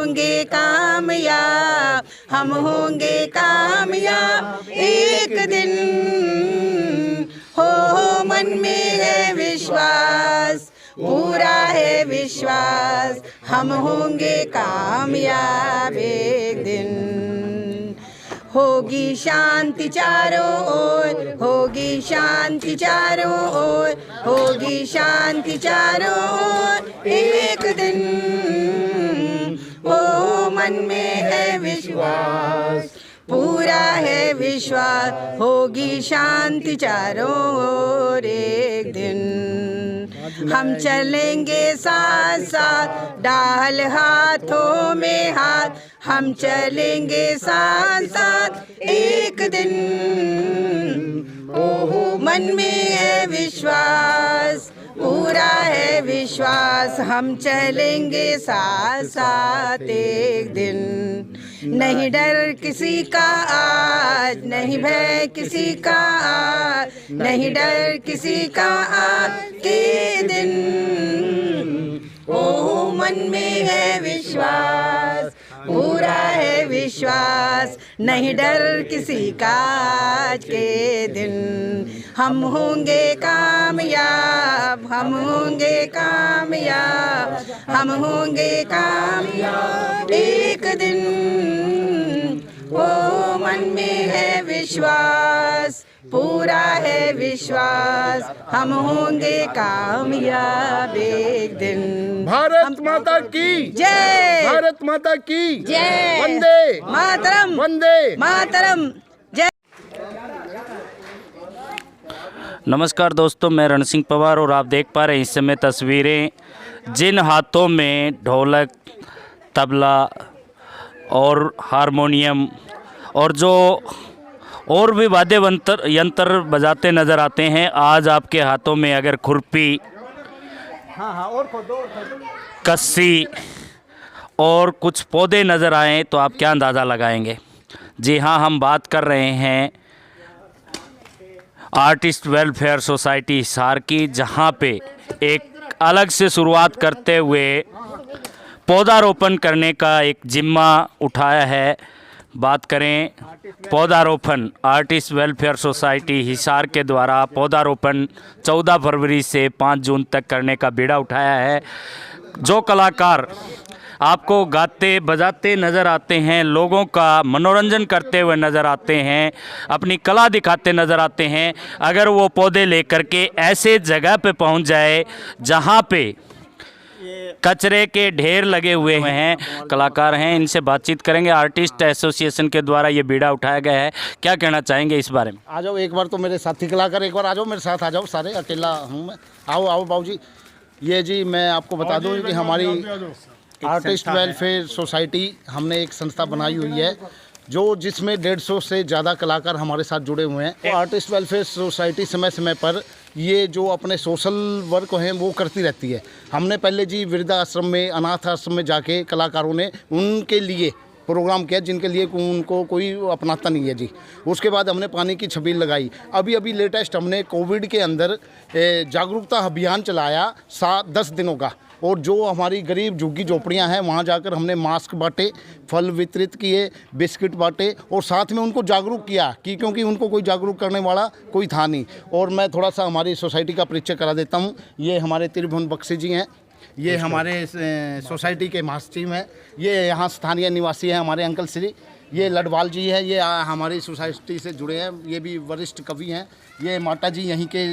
होंगे कामयाब, हम होंगे कामयाब एक दिन। हो मन में है विश्वास, पूरा है विश्वास, हम होंगे कामयाब एक दिन। होगी शांति चारों ओर, होगी शांति चारों ओर, होगी शांति चारों ओर एक दिन। ओ मन में है विश्वास, पूरा है विश्वास, होगी शांति चारों ओर एक दिन। हम चलेंगे साथ साथ, डाल हाथों में हाथ, हम चलेंगे साथ साथ एक दिन। ओह मन में है विश्वास, पूरा है विश्वास, हम चलेंगे साथ साथ एक दिन। नहीं डर किसी का आज, नहीं भय किसी का आज, नहीं डर किसी का आज के दिन। ओह मन में है विश्वास, पूरा है विश्वास, नहीं डर किसी का आज के दिन। हम होंगे कामयाब, हम होंगे कामयाब, हम होंगे कामयाब एक दिन। ओ मन में है विश्वास, पूरा है विश्वास, हम होंगे कामयाब एक दिन। भारत माता की जय, भारत माता की जय, वंदे मातरम, वंदे मातरम, जय। नमस्कार दोस्तों, मैं रण सिंह पवार और आप देख पा रहे हैं इस समय तस्वीरें जिन हाथों में ढोलक, तबला और हारमोनियम और जो और भी वाद्य यंत्र बजाते नज़र आते हैं, आज आपके हाथों में अगर खुरपी, कस्सी और कुछ पौधे नज़र आएँ तो आप क्या अंदाज़ा लगाएंगे? जी हाँ, हम बात कर रहे हैं आर्टिस्ट वेलफेयर सोसाइटी हिसार की, जहाँ पे एक अलग से शुरुआत करते हुए पौधारोपण करने का एक जिम्मा उठाया है। बात करें पौधारोपण, आर्टिस्ट वेलफेयर सोसाइटी हिसार के द्वारा पौधारोपण 14 फरवरी से 5 जून तक करने का बीड़ा उठाया है। जो कलाकार आपको गाते बजाते नज़र आते हैं, लोगों का मनोरंजन करते हुए नज़र आते हैं, अपनी कला दिखाते नज़र आते हैं, अगर वो पौधे लेकर के ऐसे जगह पे पहुंच जाए जहां पे कचरे के ढेर लगे हुए हैं, कलाकार हैं, इनसे बातचीत करेंगे। आर्टिस्ट एसोसिएशन के द्वारा ये बीड़ा उठाया गया है, क्या कहना चाहेंगे इस बारे में? आ जाओ एक बार, तो मेरे साथी कलाकार एक बार आ जाओ, मेरे साथ आ जाओ, सारे अकेला हूँ मैं। आओ आओ बाबू जी। ये जी मैं आपको बता दूँ कि हमारी आर्टिस्ट वेलफेयर सोसाइटी हमने एक संस्था बनाई हुई है जो जिसमें 150 से ज़्यादा कलाकार हमारे साथ जुड़े हुए हैं। आर्टिस्ट वेलफेयर सोसाइटी समय समय पर ये जो अपने सोशल वर्क हैं वो करती रहती है। हमने पहले जी वृद्धाश्रम में, अनाथ आश्रम में जाके कलाकारों ने उनके लिए प्रोग्राम किया जिनके लिए उनको कोई अपनाता नहीं है जी। उसके बाद हमने पानी की छबील लगाई। अभी लेटेस्ट हमने कोविड के अंदर जागरूकता अभियान चलाया 10 दिनों का, और जो हमारी गरीब झुग्गी झोपड़ियां हैं वहां जाकर हमने मास्क बांटे, फल वितरित किए, बिस्किट बांटे और साथ में उनको जागरूक किया कि क्योंकि उनको कोई जागरूक करने वाला कोई था नहीं। और मैं थोड़ा सा हमारी सोसाइटी का परिचय करा देता हूं। ये हमारे त्रिभुवन बख्शी जी हैं, ये हमारे सोसाइटी के महासचिव हैं, ये यहाँ स्थानीय निवासी हैं हमारे अंकल श्री। ये लडवाल जी है, ये हमारी सोसाइटी से जुड़े हैं, ये भी वरिष्ठ कवि हैं। ये माता जी यहीं के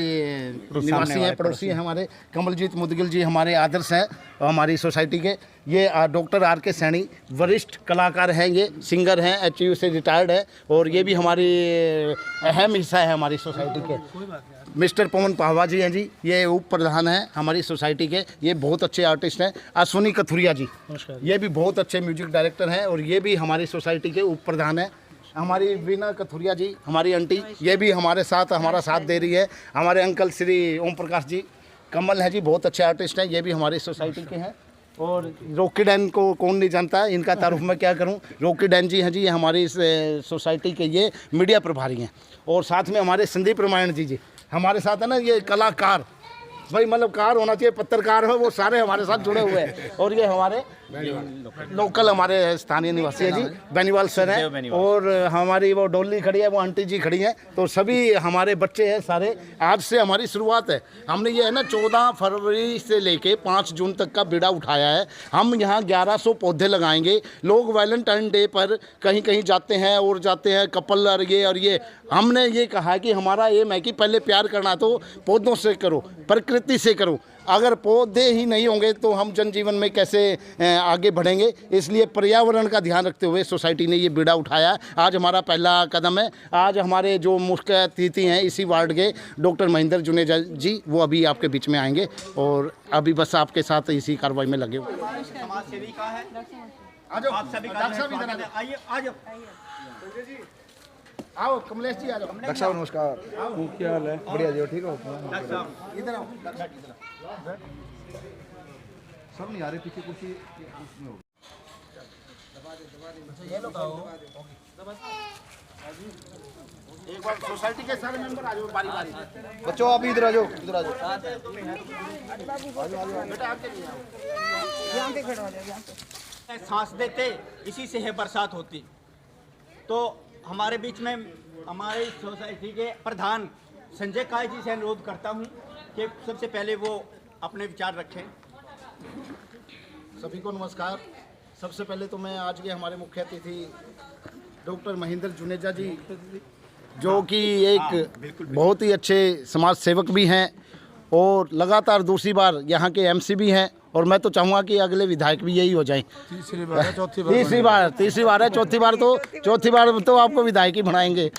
निवासी हैं, पड़ोसी हैं हमारे। कमलजीत मुदगिल जी हमारे आदर्श हैं हमारी सोसाइटी के। ये डॉक्टर आर के सैनी वरिष्ठ कलाकार हैं, ये सिंगर हैं, HU से रिटायर्ड है, और ये भी हमारी अहम हिस्सा है हमारी सोसाइटी के। मिस्टर पवन पाहवा जी हैं जी, ये उप प्रधान हैं हमारी सोसाइटी के, ये बहुत अच्छे आर्टिस्ट हैं। अश्विनी कथुरिया जी, ये भी बहुत अच्छे म्यूजिक डायरेक्टर हैं और ये भी हमारी सोसाइटी के उप प्रधान हैं। हमारी वीना कथुरिया जी हमारी आंटी, ये भी हमारे साथ हमारा साथ दे रही है। हमारे अंकल श्री ओम प्रकाश जी, कमल है जी, बहुत अच्छे आर्टिस्ट हैं, ये भी हमारी सोसाइटी के हैं। और रॉकी डैन को कौन नहीं जानता, इनका तारुफ मैं क्या करूं। रॉकी डैन जी हैं जी, ये हमारी सोसाइटी के ये मीडिया प्रभारी हैं। और साथ में हमारे संदीप रामायण जी हमारे साथ है ना, ये कलाकार भाई, मतलब कार होना चाहिए, पत्रकार हो, वो सारे हमारे साथ जुड़े हुए हैं। और ये हमारे लोकल हमारे स्थानीय निवासी है जी, बेनीवाल सर हैं, और हमारी वो डोली खड़ी है, वो आंटी जी खड़ी हैं, तो सभी हमारे बच्चे हैं सारे। आज से हमारी शुरुआत है। हमने ये है ना 14 फरवरी से लेके 5 जून तक का बीड़ा उठाया है। हम यहाँ 1100 पौधे लगाएंगे। लोग वैलेंटाइन डे पर कहीं कहीं जाते हैं और जाते हैं कपल और ये हमने ये कहा कि हमारा एम है कि पहले प्यार करना तो पौधों से करो, प्रकृति से करो। अगर पौधे ही नहीं होंगे तो हम जनजीवन में कैसे आगे बढ़ेंगे। इसलिए पर्यावरण का ध्यान रखते हुए सोसाइटी ने ये बीड़ा उठाया। आज हमारा पहला कदम है। आज हमारे जो मुख्य अतिथि हैं इसी वार्ड के डॉक्टर महेंद्र जुनेजा जी, वो अभी आपके बीच में आएंगे और अभी बस आपके साथ इसी कार्रवाई में लगे हुए। समाज सेवी का है, आप सभी आइए, आ जाओ, आओ कमलेश जी, आ जाओ। डॉक्टर साहब नमस्कार, क्या हाल है? बढ़िया जी, ठीक हो? इधर आओ, सब नहीं आ रहे, पीछे कुर्सी में हो। एक बार सोसाइटी के सारे मेंबर आ जाओ बारी बारी। बच्चों आप इधर आ जाओ, इधर आ जाओ। सांस देते, इसी से है बरसात होती। तो हमारे बीच में हमारे सोसाइटी के प्रधान संजय काय जी से अनुरोध करता हूं कि सबसे पहले वो अपने विचार रखें। सभी को नमस्कार। सबसे पहले तो मैं आज के हमारे मुख्य अतिथि डॉक्टर महेंद्र जुनेजा जी, जो कि एक बहुत ही अच्छे समाज सेवक भी हैं और लगातार दूसरी बार यहाँ के एमसी भी हैं, और मैं तो चाहूँगा कि अगले विधायक भी यही हो जाएं। तीसरी बार है, चौथी बार तो आपको विधायक ही बनाएंगे।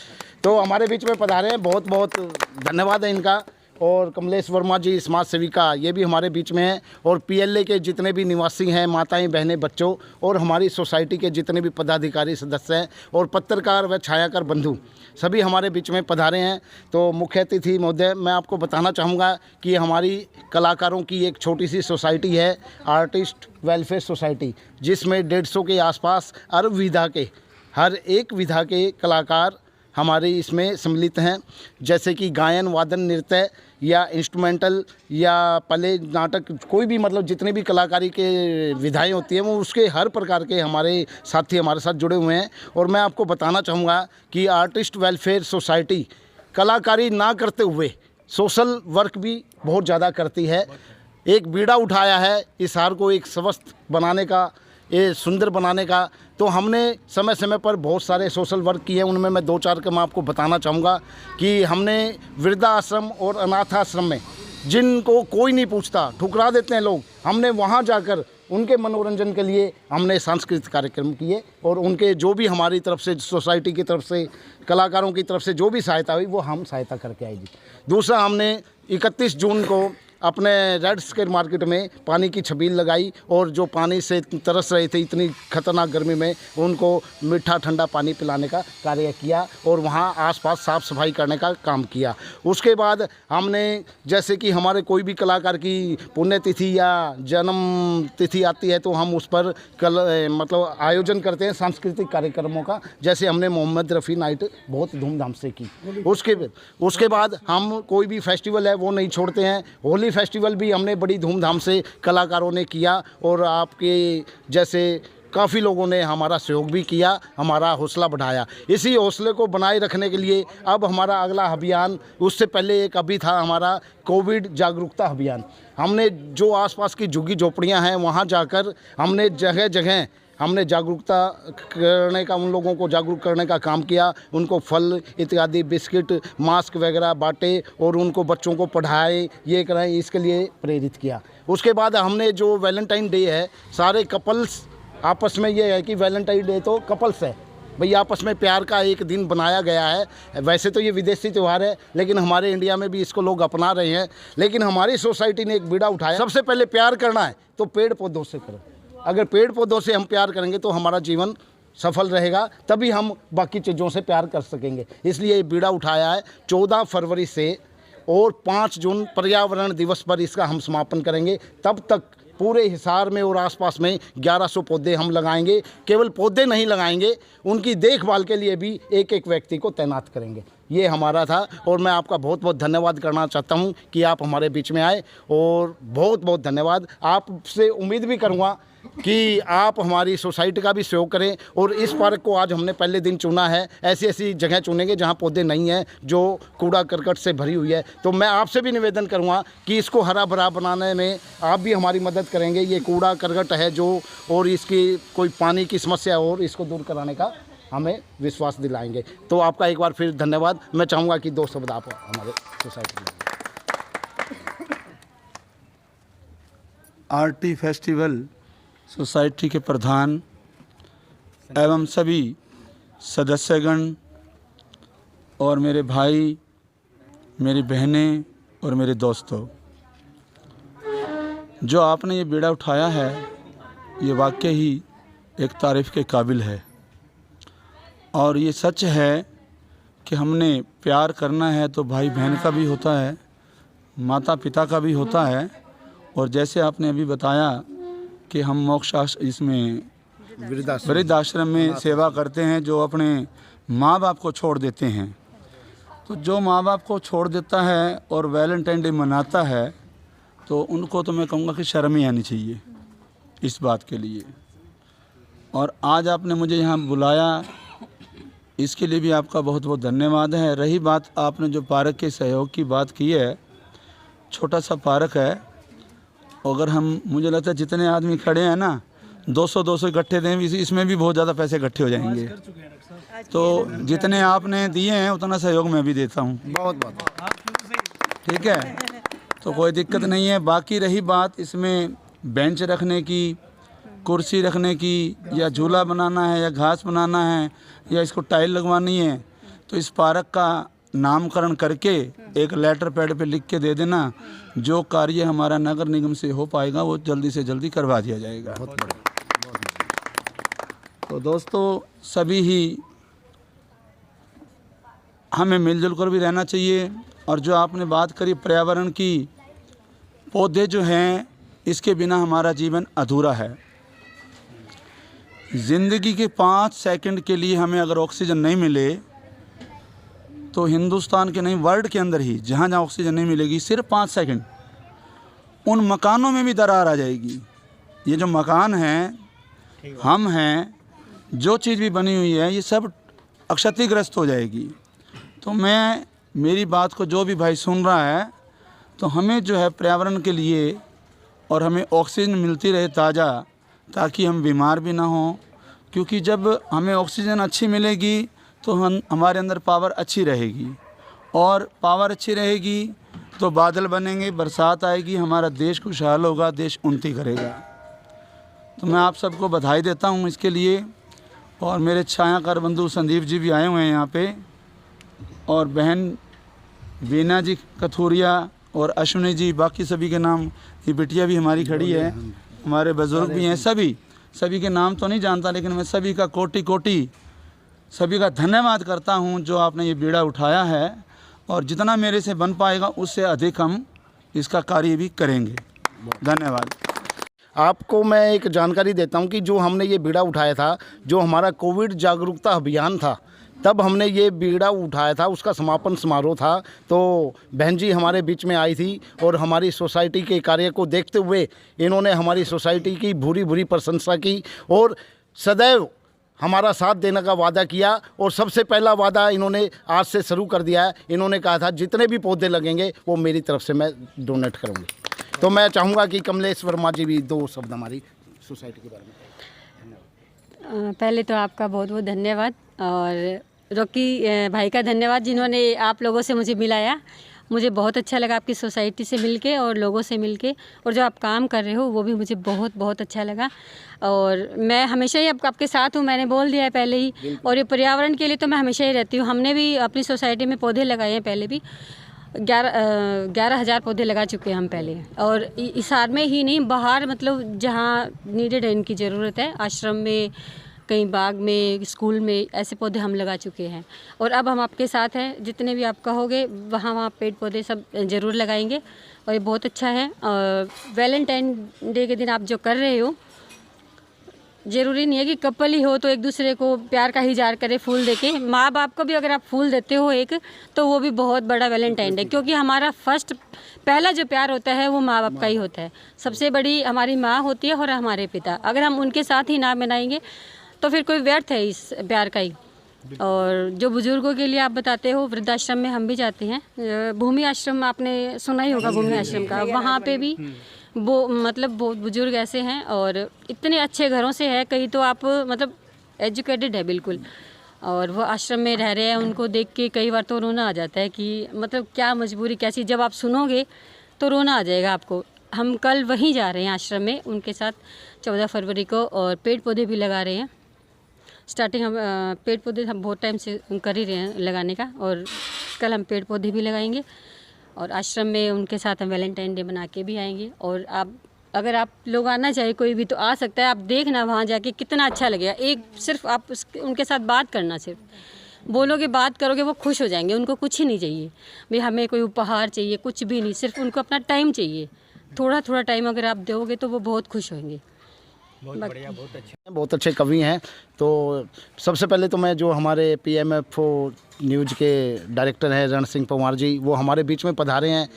तो हमारे बीच में पधारे हैं, बहुत बहुत धन्यवाद है इनका। और कमलेश वर्मा जी समाज सेविका, ये भी हमारे बीच में हैं। और पीएलए के जितने भी निवासी हैं, माताएं बहनें बच्चों, और हमारी सोसाइटी के जितने भी पदाधिकारी सदस्य हैं और पत्रकार व छायाकार बंधु, सभी हमारे बीच में पधारे हैं। तो मुख्य अतिथि महोदय, मैं आपको बताना चाहूँगा कि हमारी कलाकारों की एक छोटी सी सोसाइटी है, आर्टिस्ट वेलफेयर सोसाइटी, जिसमें 150 के आसपास अरब विधा के, हर एक विधा के कलाकार हमारे इसमें सम्मिलित हैं। जैसे कि गायन, वादन, नृत्य या इंस्ट्रूमेंटल या पले नाटक, कोई भी मतलब जितने भी कलाकारी के विधाएं होती हैं, वो उसके हर प्रकार के हमारे साथी हमारे साथ जुड़े हुए हैं। और मैं आपको बताना चाहूँगा कि आर्टिस्ट वेलफेयर सोसाइटी कलाकारी ना करते हुए सोशल वर्क भी बहुत ज़्यादा करती है। एक बीड़ा उठाया है इस हार को एक स्वस्थ बनाने का, ये सुंदर बनाने का। तो हमने समय समय पर बहुत सारे सोशल वर्क किए हैं। उनमें मैं 2-4 का मैं आपको बताना चाहूँगा कि हमने वृद्धाश्रम और अनाथाश्रम में, जिनको कोई नहीं पूछता, ठुकरा देते हैं लोग, हमने वहाँ जाकर उनके मनोरंजन के लिए हमने सांस्कृतिक कार्यक्रम किए। और उनके जो भी हमारी तरफ से, सोसाइटी की तरफ से, कलाकारों की तरफ से जो भी सहायता हुई, वो हम सहायता करके आए जी। दूसरा, हमने 31 जून को अपने रेड स्क्वायर मार्केट में पानी की छबील लगाई, और जो पानी से तरस रहे थे इतनी खतरनाक गर्मी में, उनको मीठा ठंडा पानी पिलाने का कार्य किया और वहाँ आसपास साफ़ सफाई करने का काम किया। उसके बाद हमने, जैसे कि हमारे कोई भी कलाकार की पुण्यतिथि या जन्म तिथि आती है, तो हम उस पर मतलब आयोजन करते हैं सांस्कृतिक कार्यक्रमों का। जैसे हमने मोहम्मद रफ़ी नाइट बहुत धूमधाम से की। उसके बाद हम कोई भी फेस्टिवल है वो नहीं छोड़ते हैं। होली फेस्टिवल भी हमने बड़ी धूमधाम से कलाकारों ने किया, और आपके जैसे काफ़ी लोगों ने हमारा सहयोग भी किया, हमारा हौसला बढ़ाया। इसी हौसले को बनाए रखने के लिए अब हमारा अगला अभियान, उससे पहले एक अभी था हमारा कोविड जागरूकता अभियान। हमने जो आसपास की झुग्गी झोपड़ियां हैं वहां जाकर हमने जगह जगह हमने जागरूकता करने का, उन लोगों को जागरूक करने का काम किया। उनको फल इत्यादि, बिस्किट, मास्क वगैरह बांटे और उनको बच्चों को पढ़ाए, ये कराएं, इसके लिए प्रेरित किया। उसके बाद हमने जो वैलेंटाइन डे है, सारे कपल्स आपस में, ये है कि वैलेंटाइन डे तो कपल्स है भाई, आपस में प्यार का एक दिन बनाया गया है। वैसे तो ये विदेशी त्यौहार है, लेकिन हमारे इंडिया में भी इसको लोग अपना रहे हैं। लेकिन हमारी सोसाइटी ने एक बीड़ा उठाया, सबसे पहले प्यार करना है तो पेड़ पौधों से करो। अगर पेड़ पौधों से हम प्यार करेंगे तो हमारा जीवन सफल रहेगा, तभी हम बाकी चीज़ों से प्यार कर सकेंगे। इसलिए ये बीड़ा उठाया है। 14 फरवरी से और 5 जून पर्यावरण दिवस पर इसका हम समापन करेंगे। तब तक पूरे हिसार में और आसपास में 1100 पौधे हम लगाएंगे। केवल पौधे नहीं लगाएंगे, उनकी देखभाल के लिए भी एक एक व्यक्ति को तैनात करेंगे। ये हमारा था, और मैं आपका बहुत बहुत धन्यवाद करना चाहता हूँ कि आप हमारे बीच में आए, और बहुत बहुत धन्यवाद। आपसे उम्मीद भी करूँगा कि आप हमारी सोसाइटी का भी सहयोग करें और इस पार्क को आज हमने पहले दिन चुना है। ऐसी ऐसी जगह चुनेंगे जहां पौधे नहीं हैं, जो कूड़ा करकट से भरी हुई है। तो मैं आपसे भी निवेदन करूंगा कि इसको हरा भरा बनाने में आप भी हमारी मदद करेंगे। ये कूड़ा करकट है जो, और इसकी कोई पानी की समस्या और इसको दूर कराने का हमें विश्वास दिलाएंगे। तो आपका एक बार फिर धन्यवाद। मैं चाहूँगा कि 2 शब्द आप हमारे सोसाइटी में। आरटी फेस्टिवल सोसाइटी के प्रधान एवं सभी सदस्यगण और मेरे भाई, मेरी बहनें और मेरे दोस्तों, जो आपने ये बीड़ा उठाया है ये वाकई ही एक तारीफ़ के काबिल है। और ये सच है कि हमने प्यार करना है तो भाई बहन का भी होता है, माता पिता का भी होता है। और जैसे आपने अभी बताया कि हम मोक्ष इसमें वृद्धाश्रम में सेवा करते हैं, जो अपने माँ बाप को छोड़ देते हैं। तो जो माँ बाप को छोड़ देता है और वैलेंटाइन डे मनाता है, तो उनको तो मैं कहूँगा कि शर्म ही आनी चाहिए इस बात के लिए। और आज आपने मुझे यहाँ बुलाया, इसके लिए भी आपका बहुत बहुत धन्यवाद है। रही बात आपने जो पार्क के सहयोग की बात की है, छोटा सा पार्क है। अगर हम, मुझे लगता है जितने आदमी खड़े हैं ना, 200 इकट्ठे दें, इसमें भी बहुत ज़्यादा पैसे इकट्ठे हो जाएंगे। तो जितने आपने दिए हैं उतना सहयोग मैं भी देता हूँ। बहुत बहुत ठीक है, तो कोई दिक्कत नहीं है। बाकी रही बात इसमें बेंच रखने की, कुर्सी रखने की, या झूला बनाना है, या घास बनाना है, या इसको टाइल लगवानी है, तो इस पार्क का नामकरण करके एक लेटर पैड पे लिख के दे देना। जो कार्य हमारा नगर निगम से हो पाएगा वो जल्दी से जल्दी करवा दिया जाएगा। तो दोस्तों, सभी ही हमें मिलजुल कर भी रहना चाहिए। और जो आपने बात करी पर्यावरण की, पौधे जो हैं इसके बिना हमारा जीवन अधूरा है। ज़िंदगी के 5 सेकंड के लिए हमें अगर ऑक्सीजन नहीं मिले, तो हिंदुस्तान के नहीं, वर्ल्ड के अंदर ही जहाँ जहाँ ऑक्सीजन नहीं मिलेगी, सिर्फ 5 सेकंड, उन मकानों में भी दरार आ जाएगी। ये जो मकान हैं, हम हैं, जो चीज़ भी बनी हुई है, ये सब क्षतिग्रस्त हो जाएगी। तो मैं, मेरी बात को जो भी भाई सुन रहा है, तो हमें जो है पर्यावरण के लिए, और हमें ऑक्सीजन मिलती रहे ताज़ा, ताकि हम बीमार भी ना हों। क्योंकि जब हमें ऑक्सीजन अच्छी मिलेगी तो हमारे अंदर पावर अच्छी रहेगी, और पावर अच्छी रहेगी तो बादल बनेंगे, बरसात आएगी, हमारा देश खुशहाल होगा, देश उन्नति करेगा। तो मैं आप सबको बधाई देता हूँ इसके लिए। और मेरे छायाकार बंधु संदीप जी भी आए हुए हैं यहाँ पे, और बहन बीना जी कथूरिया और अश्विनी जी, बाकी सभी के नाम, ये बिटिया भी हमारी खड़ी है, हमारे बुजुर्ग भी हैं, सभी के नाम तो नहीं जानता, लेकिन मैं सभी का कोटि सभी का धन्यवाद करता हूं जो आपने ये बीड़ा उठाया है। और जितना मेरे से बन पाएगा उससे अधिक हम इसका कार्य भी करेंगे। धन्यवाद। आपको मैं एक जानकारी देता हूं कि जो हमने ये बीड़ा उठाया था, जो हमारा कोविड जागरूकता अभियान था, तब हमने ये बीड़ा उठाया था, उसका समापन समारोह था। तो बहन जी हमारे बीच में आई थी और हमारी सोसाइटी के कार्य को देखते हुए इन्होंने हमारी सोसाइटी की भूरी भूरी प्रशंसा की और सदैव हमारा साथ देने का वादा किया। और सबसे पहला वादा इन्होंने आज से शुरू कर दिया है। इन्होंने कहा था जितने भी पौधे लगेंगे वो मेरी तरफ से मैं डोनेट करूँगी। तो मैं चाहूँगा कि कमलेश वर्मा जी भी 2 शब्द हमारी सोसाइटी के बारे में। पहले तो आपका बहुत बहुत धन्यवाद, और रॉकी भाई का धन्यवाद जिन्होंने आप लोगों से मुझे मिलाया। मुझे बहुत अच्छा लगा आपकी सोसाइटी से मिलके और लोगों से मिलके, और जो आप काम कर रहे हो वो भी मुझे बहुत बहुत अच्छा लगा। और मैं हमेशा ही आपके साथ हूँ, मैंने बोल दिया है पहले ही। और ये पर्यावरण के लिए तो मैं हमेशा ही रहती हूँ। हमने भी अपनी सोसाइटी में पौधे लगाए हैं, पहले भी 11,000 पौधे लगा चुके हैं हम पहले। और इस हार में ही नहीं, बाहर मतलब जहाँ नीडेड है, इनकी ज़रूरत है, आश्रम में, कहीं बाग में, स्कूल में, ऐसे पौधे हम लगा चुके हैं। और अब हम आपके साथ हैं, जितने भी आप कहोगे वहाँ पेड़ पौधे सब ज़रूर लगाएंगे। और ये बहुत अच्छा है। वैलेंटाइन डे के दिन आप जो कर रहे हो, ज़रूरी नहीं है कि कपल ही हो तो एक दूसरे को प्यार का इज़हार करे फूल देके। माँ बाप को भी अगर आप फूल देते हो एक, तो वो भी बहुत बड़ा वैलेंटाइन डे, क्योंकि हमारा पहला जो प्यार होता है वो माँ बाप का ही होता है। सबसे बड़ी हमारी माँ होती है और हमारे पिता। अगर हम उनके साथ ही ना मनाएंगे तो फिर कोई व्यर्थ है इस प्यार का ही। और जो बुज़ुर्गों के लिए आप बताते हो, वृद्धाश्रम में हम भी जाते हैं। भूमि आश्रम आपने सुना ही होगा, भूमि आश्रम का, वहाँ पे भी वो मतलब बहुत बुजुर्ग ऐसे हैं और इतने अच्छे घरों से है, कई तो आप मतलब एजुकेटेड है बिल्कुल, और वो आश्रम में रह रहे हैं। उनको देख के कई बार तो रोना आ जाता है कि मतलब क्या मजबूरी कैसी, जब आप सुनोगे तो रोना आ जाएगा आपको। हम कल वहीं जा रहे हैं आश्रम में उनके साथ 14 फरवरी को, और पेड़ पौधे भी लगा रहे हैं। स्टार्टिंग हम पेड़ पौधे हम बहुत टाइम से कर ही रहे हैं लगाने का, और कल हम पेड़ पौधे भी लगाएंगे और आश्रम में उनके साथ हम वैलेंटाइन डे बना के भी आएंगे। और अगर आप लोग आना चाहिए कोई भी तो आ सकता है। आप देखना वहाँ जाके कितना अच्छा लगेगा। एक सिर्फ आप उनके साथ बात करना, सिर्फ बोलोगे बात करोगे, वो खुश हो जाएंगे। उनको कुछ ही नहीं चाहिए भाई, हमें कोई उपहार चाहिए, कुछ भी नहीं, सिर्फ उनको अपना टाइम चाहिए। थोड़ा थोड़ा टाइम अगर आप दोगे तो वो बहुत खुश होंगे। बहुत बढ़िया, बहुत अच्छा। बहुत अच्छे कवि हैं। तो सबसे पहले तो मैं जो हमारे PMFO न्यूज़ के डायरेक्टर हैं रण सिंह पंवार जी, वो हमारे बीच में पधारे हैं,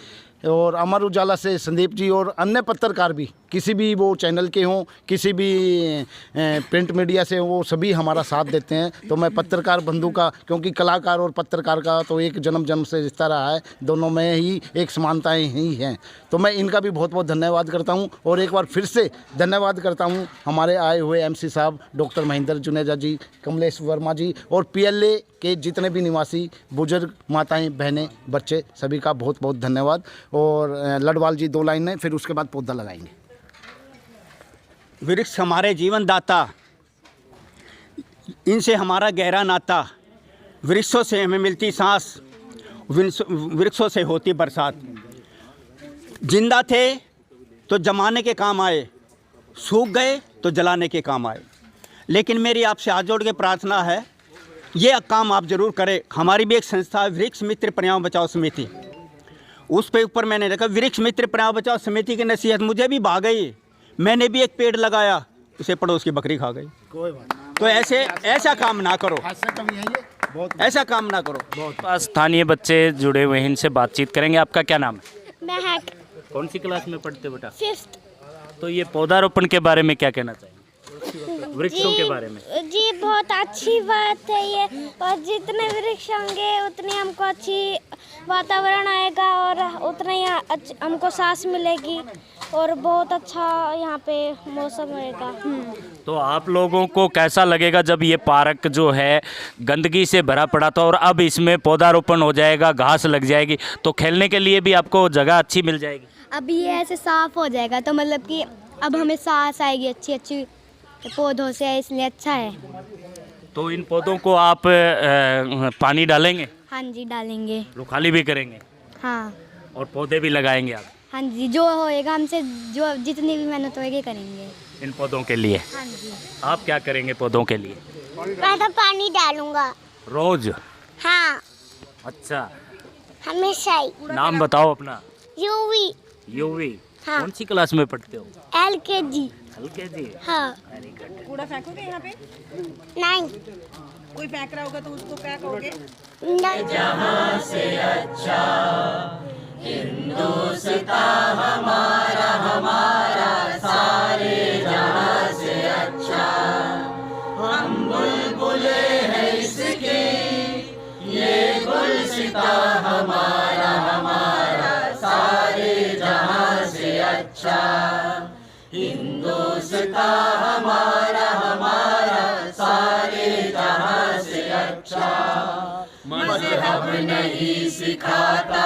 और अमर उजाला से संदीप जी और अन्य पत्रकार भी, किसी भी वो चैनल के हों, किसी भी प्रिंट मीडिया से, वो सभी हमारा साथ देते हैं। तो मैं पत्रकार बंधु का, क्योंकि कलाकार और पत्रकार का तो एक जन्म से रिश्ता रहा है, दोनों में ही एक समानताएं ही हैं। तो मैं इनका भी बहुत बहुत धन्यवाद करता हूं, और एक बार फिर से धन्यवाद करता हूं हमारे आए हुए MC साहब डॉक्टर महेंद्र जुनेजा जी, कमलेश वर्मा जी, और PLA के जितने भी निवासी बुजुर्ग माताएं, बहनें, बच्चे, सभी का बहुत बहुत धन्यवाद। और लडवाल जी 2 लाइनें, फिर उसके बाद पौधा लगाएंगे। वृक्ष हमारे जीवन दाता, इनसे हमारा गहरा नाता। वृक्षों से हमें मिलती सांस, वृक्षों से होती बरसात। जिंदा थे तो जमाने के काम आए, सूख गए तो जलाने के काम आए। लेकिन मेरी आपसे हाथ जोड़ के प्रार्थना है, ये काम आप ज़रूर करें। हमारी भी एक संस्था है, वृक्ष मित्र पर्यावरण बचाओ समिति, उस पे ऊपर मैंने रखा वृक्ष मित्र पर्यावरण बचाओ समिति की नसीहत मुझे भी भा गई। मैंने भी एक पेड़ लगाया, उसे पड़ोस की बकरी खा गई। कोई बात तो ऐसा काम ना करो, ऐसा काम ना करो। बहुत पास स्थानीय बच्चे जुड़े हुए हैं, इनसे बातचीत करेंगे। आपका क्या नाम है? महक, कौन सी क्लास में पढ़ते हो बेटा? 5th। तो ये पौधारोपण के बारे में क्या कहना चाहिए, वृक्षों के बारे में? जी बहुत अच्छी बात है ये, और जितने वृक्ष होंगे उतनी हमको अच्छी वातावरण आएगा और उतना ही हमको सांस मिलेगी, और बहुत अच्छा यहाँ पे मौसम रहेगा। तो आप लोगों को कैसा लगेगा जब ये पार्क जो है गंदगी से भरा पड़ा था और अब इसमें पौधारोपण हो जाएगा, घास लग जाएगी, तो खेलने के लिए भी आपको जगह अच्छी मिल जाएगी? अब ये ऐसे साफ हो जाएगा तो मतलब कि अब हमें सांस आएगी अच्छी अच्छी पौधों से, इसलिए अच्छा है। तो इन पौधों को आप पानी डालेंगे? हाँ जी डालेंगे। रुखाली भी करेंगे? हाँ। और पौधे भी लगाएंगे आप? हाँ जी, जो होएगा हमसे, जो जितनी भी मेहनत होएगी करेंगे इन पौधों के लिए। हाँ जी। आप क्या करेंगे पौधों के लिए? मैं तो पानी डालूंगा रोज? हाँ। अच्छा, हमेशा ही। नाम बताओ अपना। यूवी। यूवी? हाँ। कौन सी क्लास में पढ़ते हो? LKG। LKG? हाँ। कूड़ा फेंकोगे यहाँ पे? नहीं। कोई फेंक रहा होगा तो उसको क्या कहोगे? नहीं। जहाँ से अच्छा हिंदुस्तान हमारा, हमारा सारे जहाँ से अच्छा। हम बुलबुले हैं इसके, ये गुलसिता हमारा, हमारा सारे जहाँ से अच्छा। हिंदुस्तान हमारा, हमारा सारे जहाँ से अच्छा। मजहब नहीं सिखाता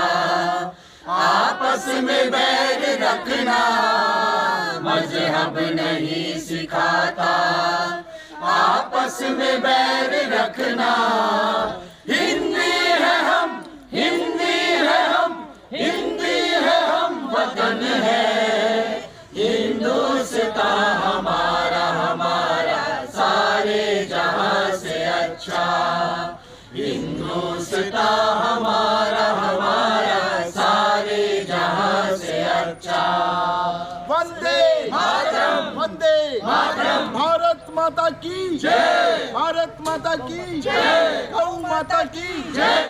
आपस में बैर रखना, मजहब नहीं सिखाता आपस में बैर रखना। हिंदी है हम, हिंदी है हम, हिंदी है हम, वतन है हिंदुस्तान हमारा, हमारा सारे जहाँ से अच्छा। हिंदुस्तान हमारा, हमारा सारे जहाँ से अच्छा। वंदे मातरम, वंदे मातरम, भारत माता की जय, भारत माता की जय, गौ माता की जय।